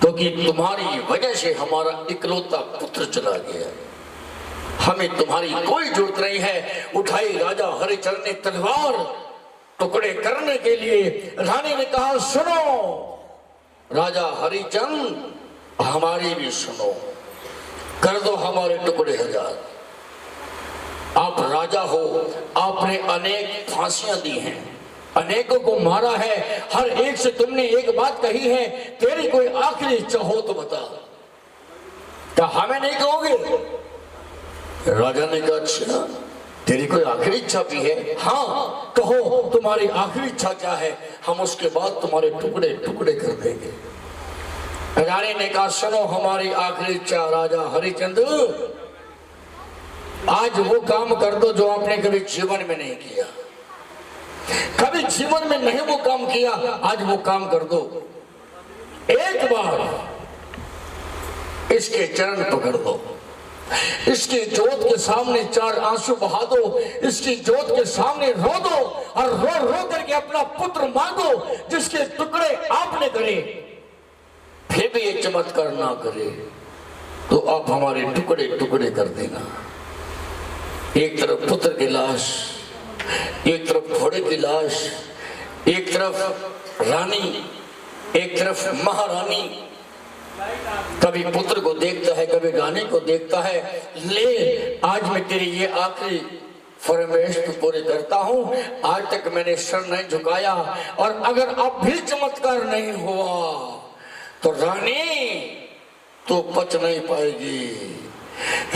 क्योंकि तुम्हारी वजह से हमारा इकलौता पुत्र चला गया, हमें तुम्हारी कोई जरूरत नहीं है। उठाई राजा हरिचंद ने तलवार, टुकड़े करने के लिए। रानी ने कहा, सुनो राजा हरिचंद, हमारी भी सुनो, कर दो हमारे टुकड़े 1000। आप राजा हो, आपने अनेक फांसियां दी हैं, अनेकों को मारा है, हर एक से तुमने एक बात कही है, तेरी कोई आखिरी इच्छा हो तो बता। क्या हमें नहीं कहोगे? राजा ने कहा, अच्छा तेरी कोई आखिरी इच्छा भी है? हाँ कहो, तुम्हारी आखिरी इच्छा क्या है, हम उसके बाद तुम्हारे टुकड़े टुकड़े कर देंगे। रानी ने कहा, सुनो हमारी आखिरी इच्छा राजा हरिचंद, आज वो काम कर दो जो आपने कभी जीवन में नहीं किया, कभी जीवन में नहीं वो काम किया, आज वो काम कर दो। एक बार इसके चरण पकड़ दो, इसकी जोत के सामने 4 आंसू बहा दो, इसकी जोत के सामने रो दो, और रो रो करके अपना पुत्र मांगो जिसके टुकड़े आपने करे। फिर भी ये चमत्कार ना करे तो आप हमारे टुकड़े टुकड़े कर देना। एक तरफ पुत्र की लाश, एक तरफ घोड़े की लाश, एक तरफ रानी, एक तरफ महारानी। कभी पुत्र को देखता है, कभी रानी को देखता है। ले आज मैं तेरी ये आखिरी फरमाइश तो पूरी करता हूं। आज तक मैंने सर नहीं झुकाया, और अगर अब भी चमत्कार नहीं हुआ तो रानी तो बच नहीं पाएगी।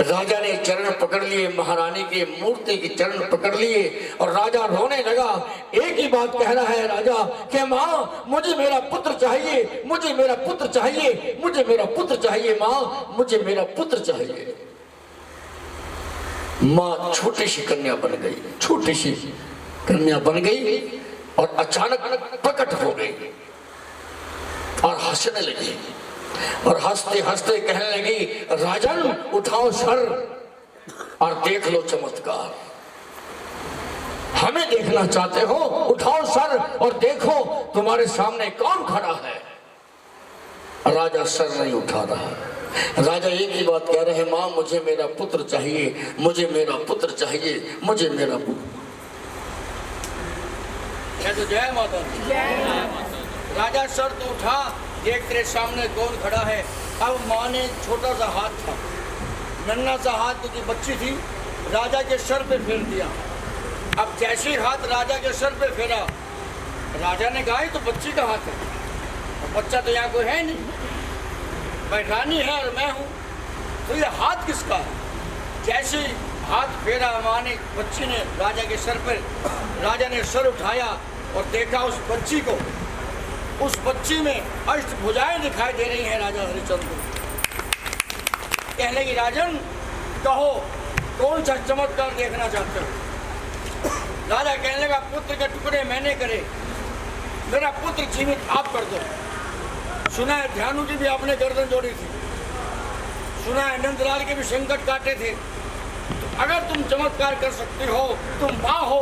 राजा ने चरण पकड़ लिए, महारानी की मूर्ति के चरण पकड़ लिए, और राजा रोने लगा। एक ही बात कह रहा है राजा कि माँ मुझे मेरा पुत्र चाहिए, मुझे मेरा पुत्र चाहिए, मुझे मेरा पुत्र चाहिए, माँ मुझे मेरा पुत्र चाहिए। माँ छोटी सी कन्या बन गई, छोटी सी कन्या बन गई और अचानक प्रकट हो गई और हंसने लगी, और हंसते हंसते कहने लगी, राजन उठाओ सर और देख लो चमत्कार। हमें देखना चाहते हो? उठाओ सर और देखो तुम्हारे सामने कौन खड़ा है। राजा सर नहीं उठा रहा। राजा एक ही बात कह रहे हैं, मां मुझे मेरा पुत्र चाहिए, मुझे मेरा पुत्र चाहिए, मुझे मेरा पुत्र। जय माता दी। राजा सर तो उठा, देख तेरे सामने कौन खड़ा है। अब माँ ने छोटा सा हाथ था, नन्हा सा हाथ की बच्ची थी, राजा के सर पे फेर दिया। अब जैसे ही हाथ राजा के सर पे फेरा, राजा ने कहा तो बच्ची का हाथ है, बच्चा तो यहाँ कोई है नहीं, भाई रानी है और मैं हूँ, तो ये हाथ किसका है? जैसे ही हाथ फेरा माँ ने, बच्ची ने राजा के सर पर, राजा ने सर उठाया और देखा उस बच्ची को। उस बच्ची में अष्टभुजाएं दिखाई दे रही हैं राजा हरिश्चंद्र को। कहने की राजन कहो कौन सा चमत्कार देखना चाहते हो? राजा कहने लगा, पुत्र के टुकड़े मैंने करे, मेरा पुत्र जीवित आप कर दो। सुना है ध्यानु की भी आपने गर्दन जोड़ी थी, सुना है नंदलाल के भी संकट काटे थे। तो अगर तुम चमत्कार कर सकते हो, तुम माँ हो,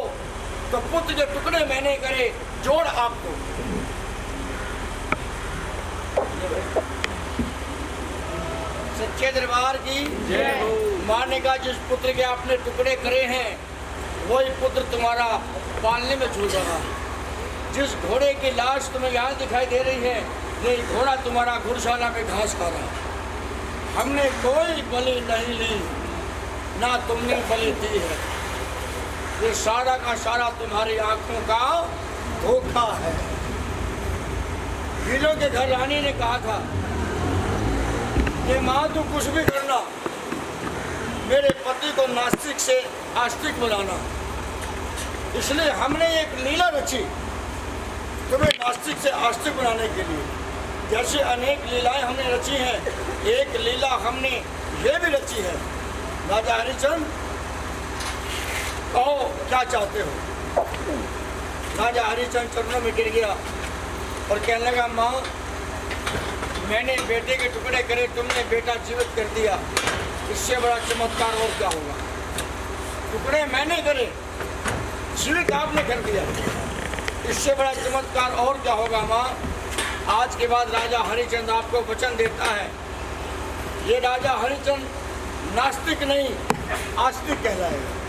तो पुत्र के टुकड़े मैंने करे, जोड़ आपको। सच्चे दरबार की माँ ने कहा, जिस पुत्र के आपने टुकड़े करे हैं वही पुत्र तुम्हारा पालने में झूल रहा है। जिस घोड़े की लाश तुम्हें यहाँ दिखाई दे रही है, ये घोड़ा तुम्हारा घुड़शाला पे घास खा रहा है। हमने कोई बलि नहीं ली, ना तुमने बलि दी है। ये सारा का सारा तुम्हारी आंखों का धोखा है। वीरों के घर रानी ने कहा था कि माँ तू कुछ भी करना, मेरे पति को नास्तिक से आस्तिक बनाना। इसलिए हमने एक लीला रची तुम्हें नास्तिक से आस्तिक बनाने के लिए। जैसे अनेक लीलाएं हमने रची हैं, एक लीला हमने ये भी रची है। राजा हरिश्चंद्र कहो क्या चाहते हो? राजा हरिश्चंद्र चरणों में गिर गया और कहने लगा, माँ मैंने बेटे के टुकड़े करे, तुमने बेटा जीवित कर दिया, इससे बड़ा चमत्कार और क्या होगा? टुकड़े मैंने करे, जीवित आपने कर दिया, इससे बड़ा चमत्कार और क्या होगा? माँ आज के बाद राजा हरिश्चंद्र आपको वचन देता है, ये राजा हरिश्चंद्र नास्तिक नहीं आस्तिक कहलाएगा।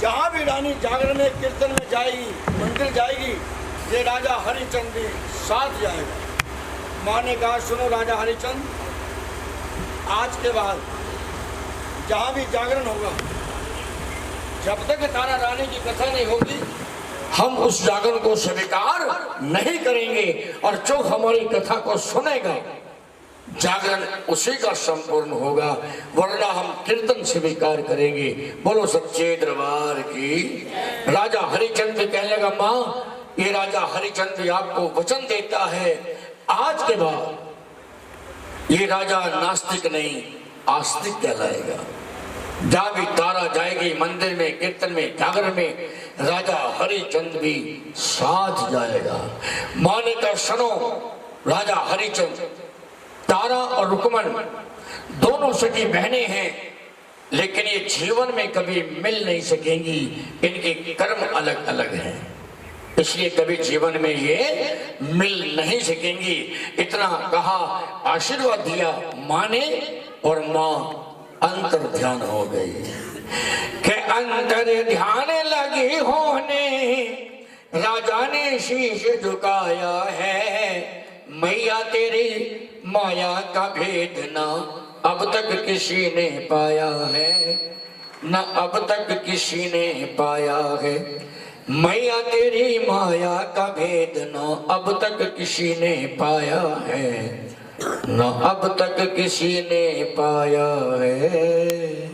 जहाँ भी रानी जागरण में कीर्तन में जाएगी, मंदिर जाएगी, ये राजा हरिश्चंद्र भी साथ जाएगा। माँ ने कहा, सुनो राजा हरिश्चंद्र, आज के बाद जहाँ भी जागरण होगा, जब तक तारा रानी की कथा नहीं होगी, हम उस जागरण को स्वीकार नहीं करेंगे, और जो हमारी कथा को सुनेगा जागरण उसी का संपूर्ण होगा, वरना हम कीर्तन स्वीकार करेंगे। बोलो सच्चे दरबार की। राजा हरिश्चंद्र कहने लगा, माँ ये राजा हरिश्चंद्र आपको वचन देता है, आज के बाद ये राजा नास्तिक नहीं आस्तिक कहलाएगा। जहाँ भी तारा जाएगी, मंदिर में, कीर्तन में, जागरण में, राजा हरिश्चंद्र भी साथ जाएगा। माँ ने कहा, सुनो राजा हरिश्चंद्र, तारा और रुकमन दोनों सगी बहनें हैं, लेकिन ये जीवन में कभी मिल नहीं सकेंगी, इनके कर्म अलग अलग हैं, इसलिए कभी जीवन में ये मिल नहीं सकेंगी। इतना कहा, आशीर्वाद दिया माँ ने, और माँ अंतर ध्यान हो गई। के अंतर ध्यान लगी होने राजा ने शीश झुकाया है। मैया तेरी माया का भेद ना अब तक किसी ने पाया है, न अब तक किसी ने पाया है। मैया तेरी माया का भेद न अब तक किसी ने पाया है, न अब तक किसी ने पाया है।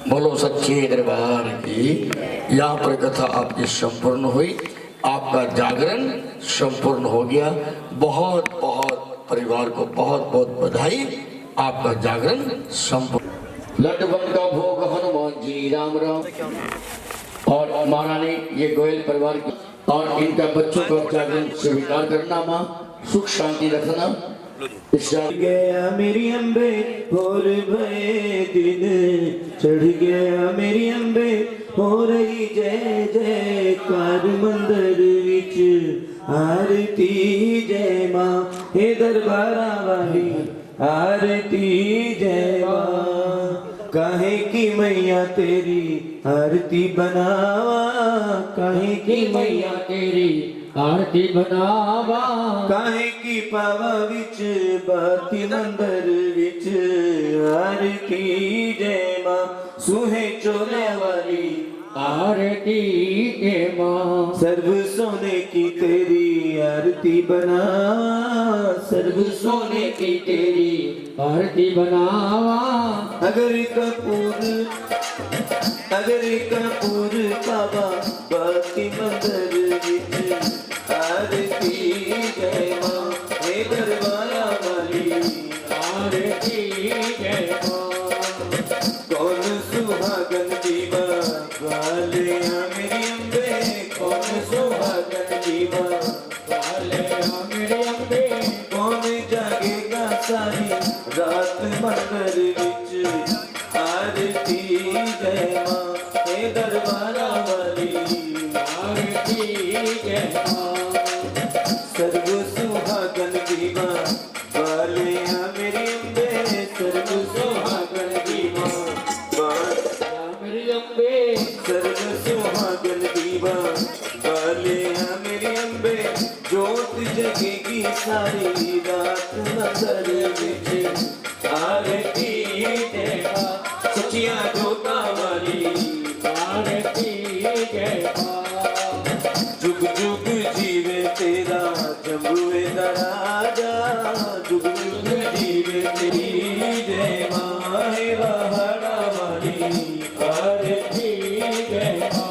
बोलो सच्चे दरबार की। यहाँ पर कथा आपकी संपूर्ण हुई, आपका जागरण संपूर्ण हो गया। बहुत बहुत परिवार को बहुत बहुत बधाई, आपका जागरण संपूर्ण। लड्डूबन का भोग हनुमान जी राम राम। और महारानी ये गोयल परिवार की और इनका बच्चों का जागरण स्वीकार करना, माँ सुख शांति रखना। गया मेरी अम्बे और भये दिन, चढ़ गया मेरी अम्बे हो रही जय जयकार मंदिर विच आरती जय माँ। हे दरबारा वाली आरती जय माँ। काहे की मैया तेरी आरती बनावा, काहे की मैया तेरी आरती बनावा। काहे की पावा विच बाती मंदिर विच आरती जय माँ। सुहे चोले वाली आरती जय माँ। सर्व सोने की तेरी आरती बना, सर्व सोने की तेरी आरती बनावा। अगर कपूर बाबा बाती मंदिर विच आरती जय माँ। हे दरबारा वाली आरती जय माँ। कौन सुहागन दीवा वाले मेरी अम्बे, कौन सुहागन दीवा वाले मेरी अम्बे। कौन जागेगा सारी रात मंदिर विच आरती जय माँ। हे दरबारा वाली आरती जय माँ। सर्व सुहागन दीवा वाले मेरी अम्बे, सर्व सुहागन दीवा मेरी अम्बे, सर्व सुहागन दीवा वाले मेरी अम्बे। जोत जगेगी सारी रात मंदिर विच आरती जय माँ। सचिया जोता वाली आरती जय माँ। जुग जुग जीवे तेरा जम्बुए राजा, जुग जुग जीवे तेरी जय माँ। हे पहाड़ा वाली आरती जय माँ।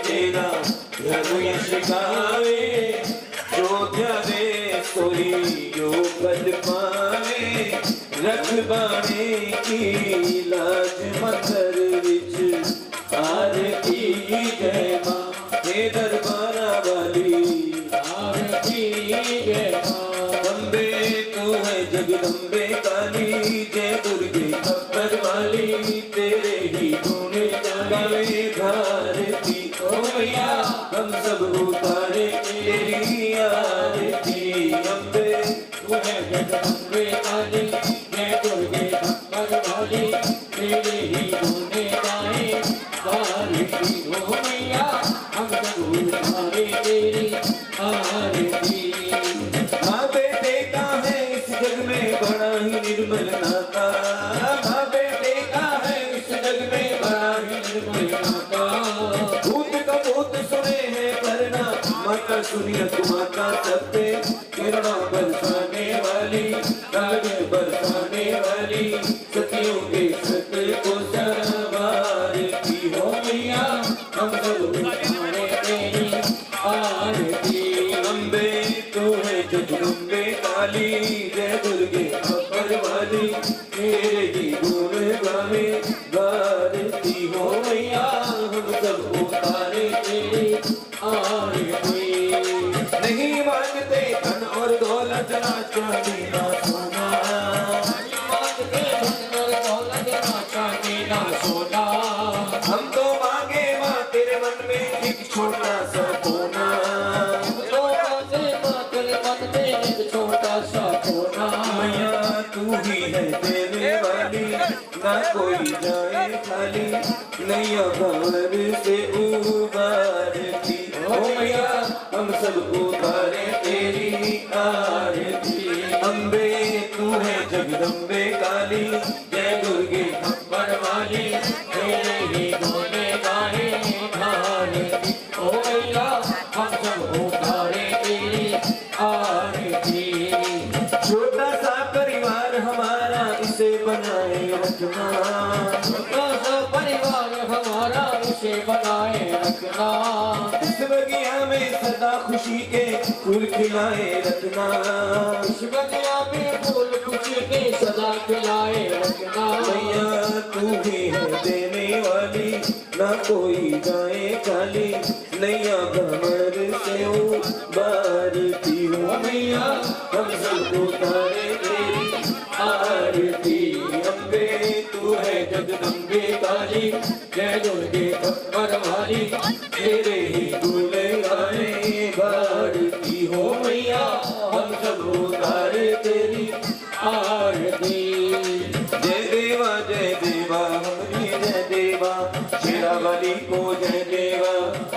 तेरा धर्म यश गावे, जो ध्यावे सोई जो पद पावे। रखबाने की लाज मंदिर विच आरती जय माँ। हे दरबारा वाली आरती जय माँ। अम्बे तू है जगदम्बे काली, जय दुर्गे खप्पर वाली। तेरे ही गुण गावे भारती ओ मैया, हम सब उतारे तेरी आरती। अम्बे तू है जगदम्बे काली, जय दुर्गे खप्पर वाली। तेरे ही गुण गाए भारती ओ मैया, हम सब उतारे तेरी आरती। माँ बेटे का है इस जग में बड़ा ही निर्मल नाता, माँ बेटे का है इस जग में बड़ा ही निर्मल नाता। भूत का भूत सुने हैं करना, माता सुनिया माता सब पे किरणा बरसाने वाली, रागे बरसाने वाली। सतियों के सत्य को सवारती हो मैया, हम सब उतारे तेरी आरती। अम्बे तू है जगदम्बे काली, जय दुर्गे खप्पर वाली। तेरे ही गुण गावे भारती हो मैया, हम सब उतारे तेरी आरती। नहीं मांगते धन और दौलत ना चांदी ना सोना, नहीं मांगते धन और दौलत ना चांदी ना सोना। हम तो मांगे माँ तेरे मन में एक छोटा सा कोना, छोटा सा कोना। मैया तू ही है देने वाली, ना कोई जाए खाली नैया भंवर से उबारती। ओ मैया हम सब उतारे तेरी आरती। अम्बे तू है जगदम्बे काली, जय दुर्गे खप्पर वाली, तेरे ही गाने गाए भारती। ओ मैया हम सब उतारे तेरी आरती। छोटा सा परिवार हमारा इसे बनाए रखना, छोटा सा परिवार हमारा इसे बनाए रखना। इस बगिया में सदा खुशी के फूल खिलाए रखना, इस बगिया में फूल खुशी के सदा खिलाए रखना। मैया तू ही है देने वाली, ना कोई जाए खाली नैया भंवर से उबारती। हो मैया हम सबको तारे तेरी आरती। अम्बे तू है जगदम्बे काली, जय दुर्गे खप्पर वाली, तेरे ही दूल्हे गाने भारती। हो मैया हम सब तारे तेरी आरती। जय देवा हमारी जय देवा, शेरावाली को जय देवा,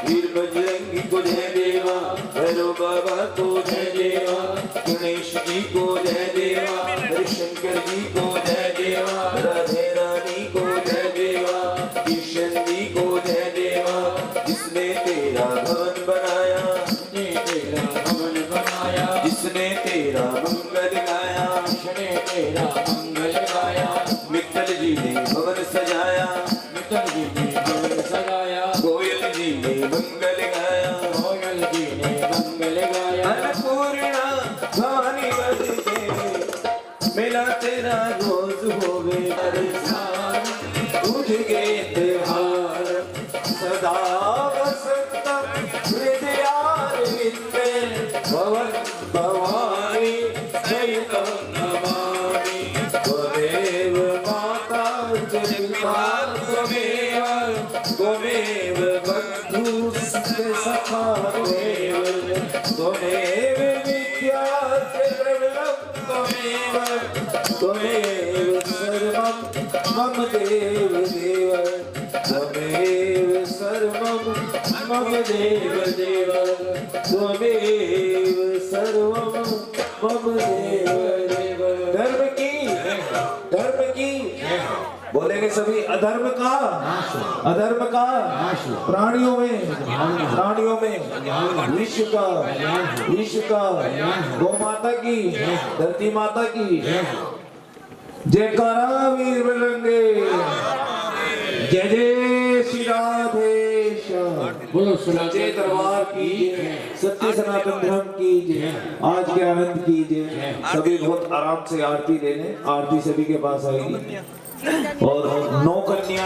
वीर बजरंगी को जय देवा, भैरव बाबा को जय देवा, गणेश जी को जय देवा, हरिशंकर जी को जय देवा, राधे रानी को जय देवा, किशन जी को जय देवा। जिसने तेरा भवन बनाया, तेरा भवन बनाया, जिसने तेरा मंगल गाया, जिसने तेरा मंगल गाया। मित्तल जी ने भवन सजाया, मित्तल जी ने भवन सजाया, गोयल जी ने मंगल गाया, गोयल जी ने मंगल गाया। अन्नपूर्णा भवानी बरसे, मेला तेरा रोज होवे बरसात, उठ गए त्योहार सदा बसंत हृदयार विंदे, भवन भवानी सहित नमामि। त्वमेव माता जगता त्वमेव, त्वमेव बन्धु सखा त्वमेव, त्वमेव विद्या द्रविणं त्वमेव, त्वमेव सर्वं मम देव देव, त्वमेव सर्वं मम देव देव, त्वमेव सर्वं मम देव देव। धर्म की बोलेंगे सभी। अधर्म का प्राणियों में विश्व का गौ माता की, धरती माता की जयकारा वीर बजरंगे। जय जय श्री राधेश, बोलो सच्चे दरबार की जय, सत्य सनातन धर्म की जय, आज के आनंद की जय। सभी बहुत आराम से आरती ले लें, आरती सभी के पास आएगी। और 9 कन्या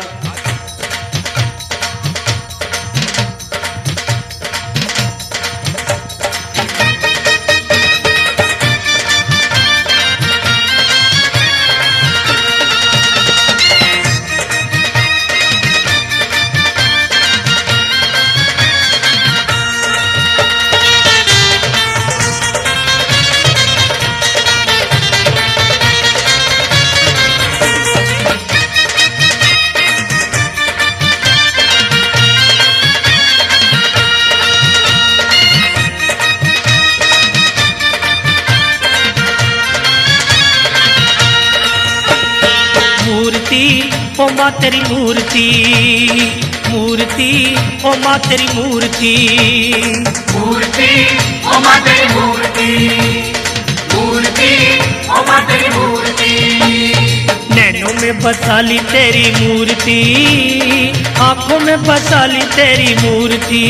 ओ माँ तेरी मूर्ति, मूर्ति ओ माँ तेरी मूर्ति, मूर्ति ओ माँ तेरी मूर्ति, मूर्ति ओ माँ तेरी मूर्ति। नैनों में बसा ली तेरी मूर्ति, आंखों में बसा ली तेरी मूर्ति,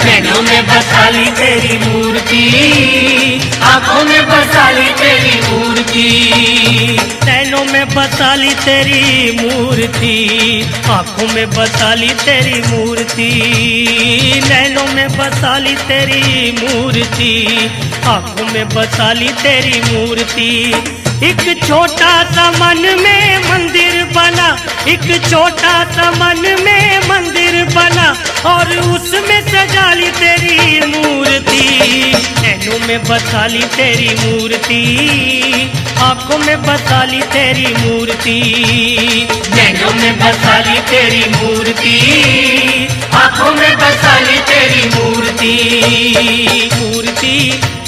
नैनों में बसा ली तेरी मूर्ति, आंखों में बसा ली तेरी मूर्ति, नैनों में बसा ली तेरी मूर्ति, आंखों में बसा ली तेरी मूर्ति, नैनों में बसा ली तेरी मूर्ति, आंखों में बसा ली तेरी मूर्ति। एक छोटा सा मन में मंदिर बना, एक छोटा सा मन में मंदिर बना और उसमें सजा ली तेरी मूर्ति। नैनों में बसा ली तेरी मूर्ति, आंखों में बसा ली तेरी मूर्ति। नैनों में बसा ली तेरी मूर्ति, आंखों में बसा ली तेरी मूर्ति। मूर्ति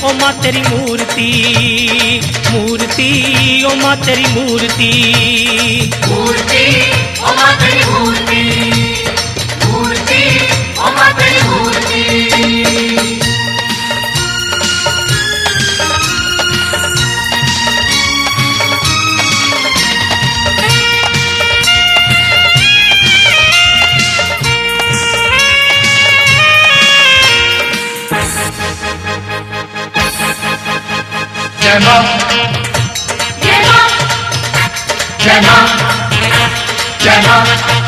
ओ माँ तेरी मूर्ति, मूर्ति ओ माँ तेरी मूर्ति। मूर्ति ओ माँ तेरी मूर्ति, मूर्ति ओ माँ तेरी मूर्ति। जय मां, जय मां, जय मां, जय मां।